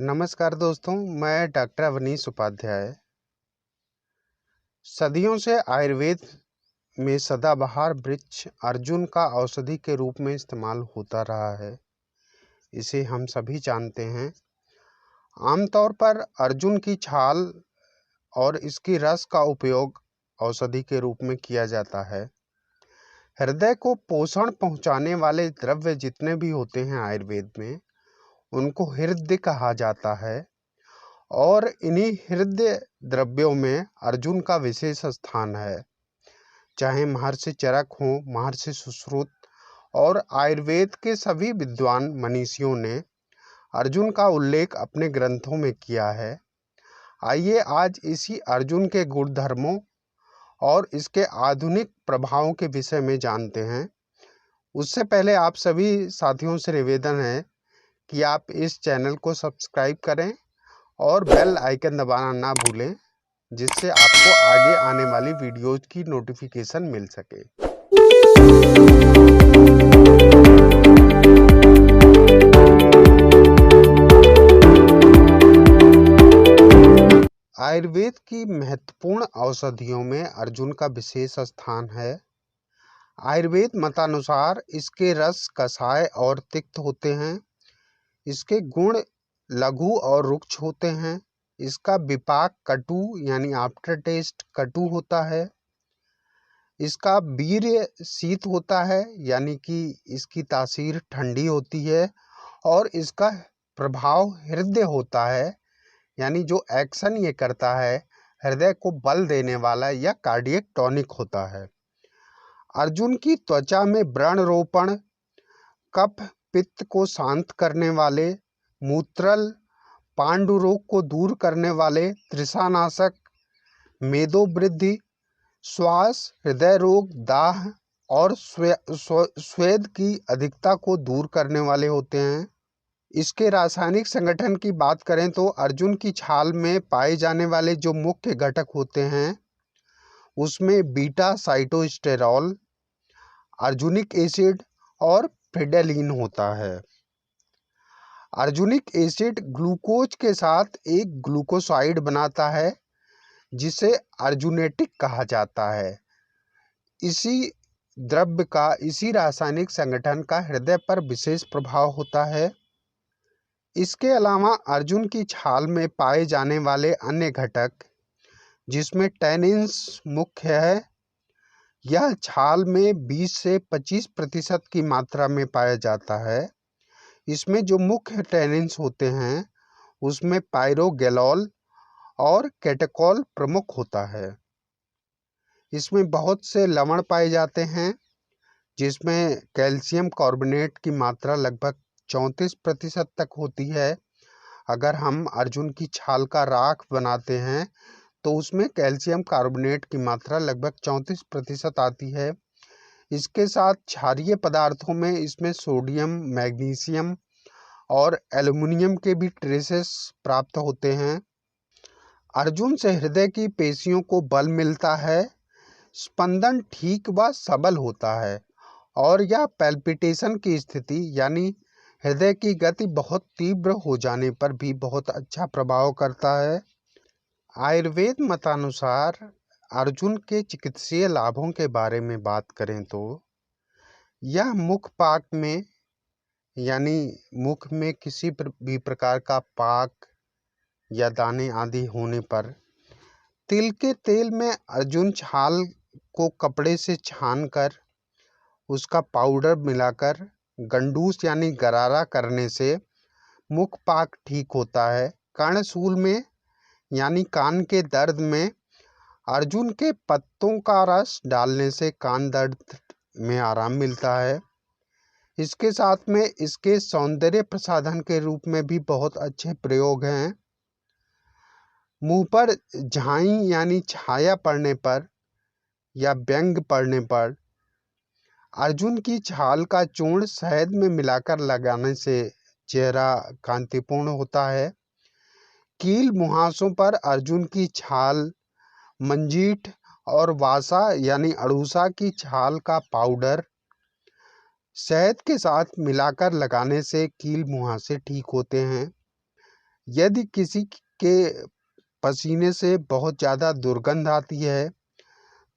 नमस्कार दोस्तों, मैं डॉक्टर अवनीश उपाध्याय। सदियों से आयुर्वेद में सदाबहार वृक्ष अर्जुन का औषधि के रूप में इस्तेमाल होता रहा है। इसे हम सभी जानते हैं। आमतौर पर अर्जुन की छाल और इसकी रस का उपयोग औषधि के रूप में किया जाता है। हृदय को पोषण पहुंचाने वाले द्रव्य जितने भी होते हैं आयुर्वेद में, उनको हृदय कहा जाता है और इन्हीं हृदय द्रव्यों में अर्जुन का विशेष स्थान है। चाहे महर्षि चरक हो, महर्षि सुश्रुत और आयुर्वेद के सभी विद्वान मनीषियों ने अर्जुन का उल्लेख अपने ग्रंथों में किया है। आइए आज इसी अर्जुन के गुणधर्मों और इसके आधुनिक प्रभावों के विषय में जानते हैं। उससे पहले आप सभी साथियों से निवेदन है कि आप इस चैनल को सब्सक्राइब करें और बेल आइकन दबाना ना भूलें, जिससे आपको आगे आने वाली वीडियोज की नोटिफिकेशन मिल सके। आयुर्वेद की महत्वपूर्ण औषधियों में अर्जुन का विशेष स्थान है। आयुर्वेद मतानुसार इसके रस कषाय और तिक्त होते हैं। इसके गुण लघु और रुक्ष होते हैं। इसका विपाक कटु यानी आफ्टर टेस्ट कटु होता है। इसका वीर्य शीत होता है, यानी कि इसकी तासीर ठंडी होती है। और इसका प्रभाव हृदय होता है, यानी जो एक्शन ये करता है हृदय को बल देने वाला या कार्डियक टॉनिक होता है। अर्जुन की त्वचा में व्रण रोपण, कफ पित्त को शांत करने वाले, मूत्रल पांडु रोग को दूर करने वाले, तृषानाशक, मेदो वृद्धि, श्वास, हृदय रोग, दाह और स्वेद की अधिकता को दूर करने वाले होते हैं। इसके रासायनिक संगठन की बात करें तो अर्जुन की छाल में पाए जाने वाले जो मुख्य घटक होते हैं उसमें बीटा साइटोस्टेरॉल, अर्जुनिक एसिड और फिडेलिन होता है। अर्जुनिक एसिड ग्लूकोज के साथ एक ग्लूकोसाइड बनाता है, जिसे अर्जुनेटिक कहा जाता है। इसी द्रव्य का, इसी रासायनिक संगठन का हृदय पर विशेष प्रभाव होता है। इसके अलावा अर्जुन की छाल में पाए जाने वाले अन्य घटक, जिसमें टैनिन्स मुख्य है, यह छाल में 20 से 25% की मात्रा में पाया जाता है। इसमें जो मुख्य टैनिन्स होते हैं उसमें पायरोगेलॉल और कैटेकॉल प्रमुख होता है। इसमें बहुत से लवण पाए जाते हैं, जिसमें कैल्शियम कार्बोनेट की मात्रा लगभग 34% तक होती है। अगर हम अर्जुन की छाल का राख बनाते हैं तो उसमें कैल्शियम कार्बोनेट की मात्रा लगभग 34% आती है। इसके साथ क्षारीय पदार्थों में इसमें सोडियम, मैग्नीशियम और एल्युमिनियम के भी ट्रेसेस प्राप्त होते हैं। अर्जुन से हृदय की पेशियों को बल मिलता है, स्पंदन ठीक व सबल होता है और यह पैल्पिटेशन की स्थिति यानी हृदय की गति बहुत तीव्र हो जाने पर भी बहुत अच्छा प्रभाव करता है। आयुर्वेद मतानुसार अर्जुन के चिकित्सीय लाभों के बारे में बात करें तो यह मुख पाक में, यानी मुख में किसी भी प्रकार का पाक या दाने आदि होने पर तिल के तेल में अर्जुन छाल को कपड़े से छानकर उसका पाउडर मिलाकर गंडूस यानी गरारा करने से मुख पाक ठीक होता है। कर्णशूल में यानी कान के दर्द में अर्जुन के पत्तों का रस डालने से कान दर्द में आराम मिलता है। इसके साथ में इसके सौंदर्य प्रसाधन के रूप में भी बहुत अच्छे प्रयोग हैं। मुंह पर झाई यानी छाया पड़ने पर या व्यंग पड़ने पर अर्जुन की छाल का चूर्ण शहद में मिलाकर लगाने से चेहरा कांतिपूर्ण होता है। कील मुहासों पर अर्जुन की छाल, मंजीठ और वासा यानी अड़ूसा की छाल का पाउडर शहद के साथ मिलाकर लगाने से कील मुहासे ठीक होते हैं। यदि किसी के पसीने से बहुत ज़्यादा दुर्गंध आती है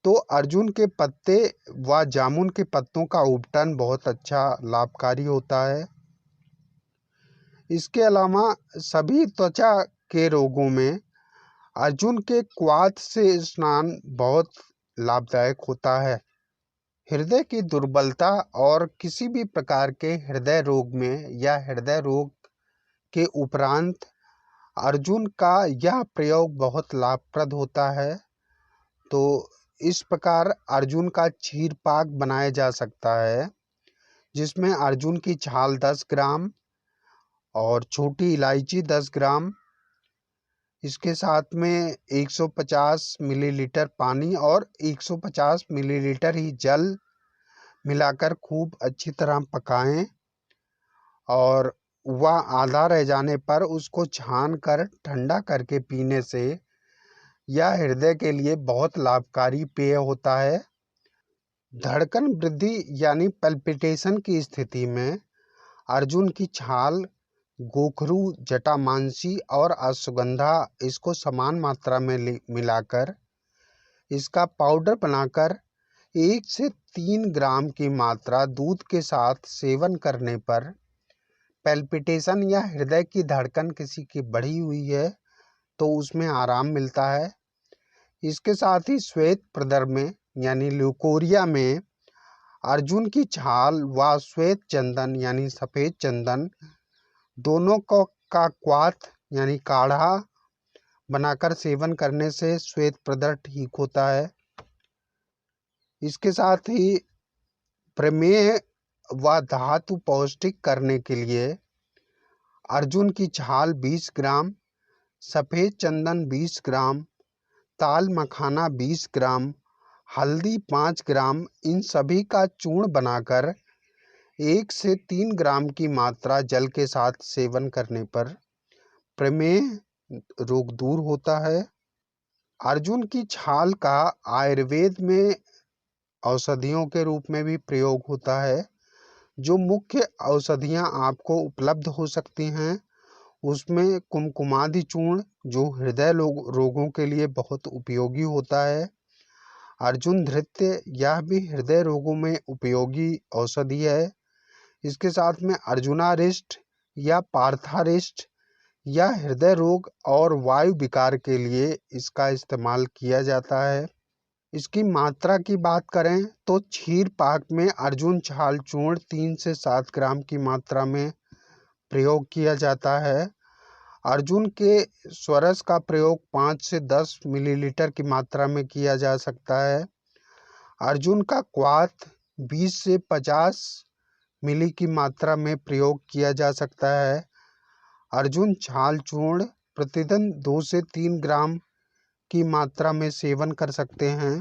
तो अर्जुन के पत्ते व जामुन के पत्तों का उपटन बहुत अच्छा लाभकारी होता है। इसके अलावा सभी त्वचा के रोगों में अर्जुन के क्वाथ से स्नान बहुत लाभदायक होता है। हृदय की दुर्बलता और किसी भी प्रकार के हृदय रोग में या हृदय रोग के उपरांत अर्जुन का यह प्रयोग बहुत लाभप्रद होता है। तो इस प्रकार अर्जुन का क्षीर पाक बनाया जा सकता है, जिसमें अर्जुन की छाल 10 ग्राम और छोटी इलायची 10 ग्राम, इसके साथ में 150 मिलीलीटर पानी और 150 मिलीलीटर ही जल मिलाकर खूब अच्छी तरह पकाएं और वह आधा रह जाने पर उसको छान कर ठंडा करके पीने से यह हृदय के लिए बहुत लाभकारी पेय होता है। धड़कन वृद्धि यानी पल्पिटेशन की स्थिति में अर्जुन की छाल, गोखरू, जटामांसी और अश्वगंधा इसको समान मात्रा में मिलाकर इसका पाउडर बनाकर 1 से 3 ग्राम की मात्रा दूध के साथ सेवन करने पर पैल्पिटेशन या हृदय की धड़कन किसी की बढ़ी हुई है तो उसमें आराम मिलता है। इसके साथ ही श्वेत प्रदर में यानी ल्यूकोरिया में अर्जुन की छाल व श्वेत चंदन यानी सफ़ेद चंदन दोनों को का क्वाथ यानी काढ़ा बनाकर सेवन करने से श्वेत प्रदर ठीक होता है। इसके साथ ही प्रमेह व धातु पौष्टिक करने के लिए अर्जुन की छाल 20 ग्राम, सफ़ेद चंदन 20 ग्राम, ताल मखाना 20 ग्राम, हल्दी 5 ग्राम, इन सभी का चूर्ण बनाकर 1 से 3 ग्राम की मात्रा जल के साथ सेवन करने पर प्रमेह रोग दूर होता है। अर्जुन की छाल का आयुर्वेद में औषधियों के रूप में भी प्रयोग होता है। जो मुख्य औषधियाँ आपको उपलब्ध हो सकती हैं उसमें कुमकुमादि चूर्ण जो हृदय रोगों के लिए बहुत उपयोगी होता है। अर्जुन धृत्य यह भी हृदय रोगों में उपयोगी औषधि है। इसके साथ में अर्जुनारिष्ट या पार्थारिष्ट या हृदय रोग और वायु विकार के लिए इसका इस्तेमाल किया जाता है। इसकी मात्रा की बात करें तो क्षीर पाक में अर्जुन छाल चूर्ण 3 से 7 ग्राम की मात्रा में प्रयोग किया जाता है। अर्जुन के स्वरस का प्रयोग 5 से 10 मिलीलीटर की मात्रा में किया जा सकता है। अर्जुन का क्वाथ 20 से 50 मिली की मात्रा में प्रयोग किया जा सकता है। अर्जुन छाल चूर्ण प्रतिदिन 2 से 3 ग्राम की मात्रा में सेवन कर सकते हैं।